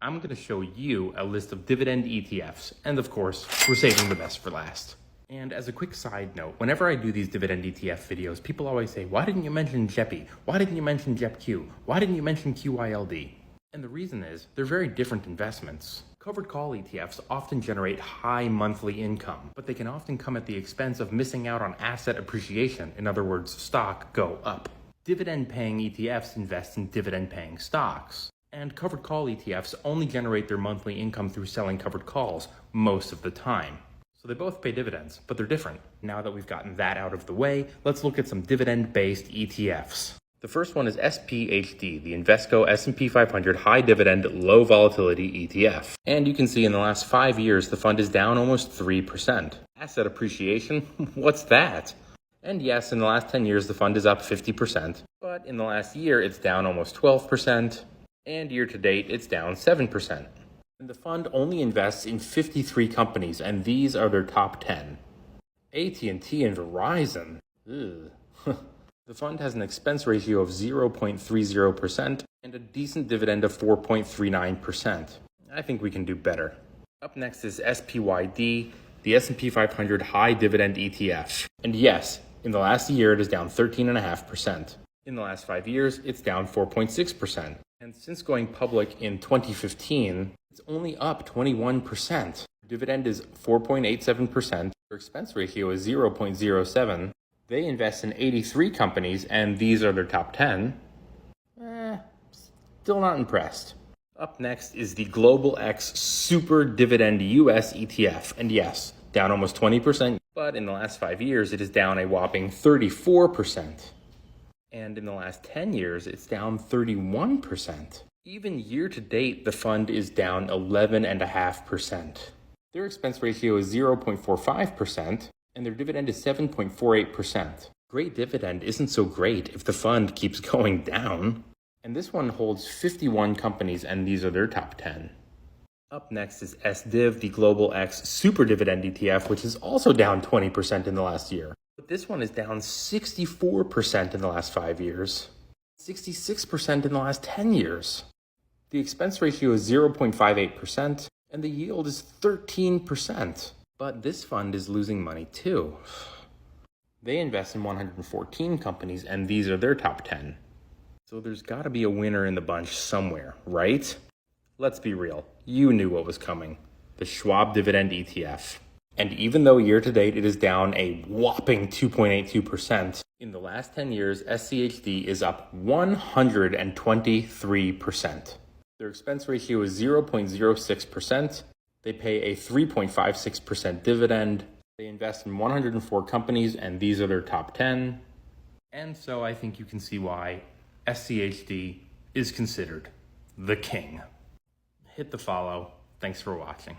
I'm going to show you a list of dividend ETFs, and of course, we're saving the best for last. And as a quick side note, whenever I do these dividend ETF videos, people always say, why didn't you mention JEPI? Why didn't you mention JEPQ? Why didn't you mention QYLD? And the reason is, they're very different investments. Covered call ETFs often generate high monthly income, but they can often come at the expense of missing out on asset appreciation, in other words, stock go up. Dividend-paying ETFs invest in dividend-paying stocks. And covered call ETFs only generate their monthly income through selling covered calls most of the time. So they both pay dividends, but they're different. Now that we've gotten that out of the way, let's look at some dividend-based ETFs. The first one is SPHD, the Invesco S&P 500 High Dividend Low Volatility ETF. And you can see in the last 5 years, the fund is down almost 3%. Asset appreciation? What's that? And yes, in the last 10 years, the fund is up 50%. But in the last year, it's down almost 12%. And year to date, it's down 7%. And the fund only invests in 53 companies, and these are their top 10. AT&T and Verizon. Ugh. The fund has an expense ratio of 0.30% and a decent dividend of 4.39%. I think we can do better. Up next is SPYD, the S&P 500 High Dividend ETF. And yes, in the last year, it is down 13.5%. In the last 5 years, it's down 4.6%. And since going public in 2015, it's only up 21%. Dividend is 4.87%. Their expense ratio is 0.07. They invest in 83 companies, and these are their top 10. Still not impressed. Up next is the Global X Super Dividend US ETF. And yes, down almost 20%, but in the last 5 years, it is down a whopping 34%. And in the last 10 years, it's down 31%. Even year to date, the fund is down 11.5%. Their expense ratio is 0.45%. And their dividend is 7.48%. Great dividend isn't so great if the fund keeps going down. And this one holds 51 companies, and these are their top 10. Up next is SDIV, the Global X Super Dividend ETF, which is also down 20% in the last year. But this one is down 64% in the last 5 years, 66% in the last 10 years. The expense ratio is 0.58%, and the yield is 13%. But this fund is losing money too. They invest in 114 companies, and these are their top 10. So there's got to be a winner in the bunch somewhere, right? Let's be real. You knew what was coming. The Schwab Dividend ETF. And even though year to date it is down a whopping 2.82%, in the last 10 years, SCHD is up 123%. Their expense ratio is 0.06%. They pay a 3.56% dividend. They invest in 104 companies, and these are their top 10. And so I think you can see why SCHD is considered the king. Hit the follow. Thanks for watching.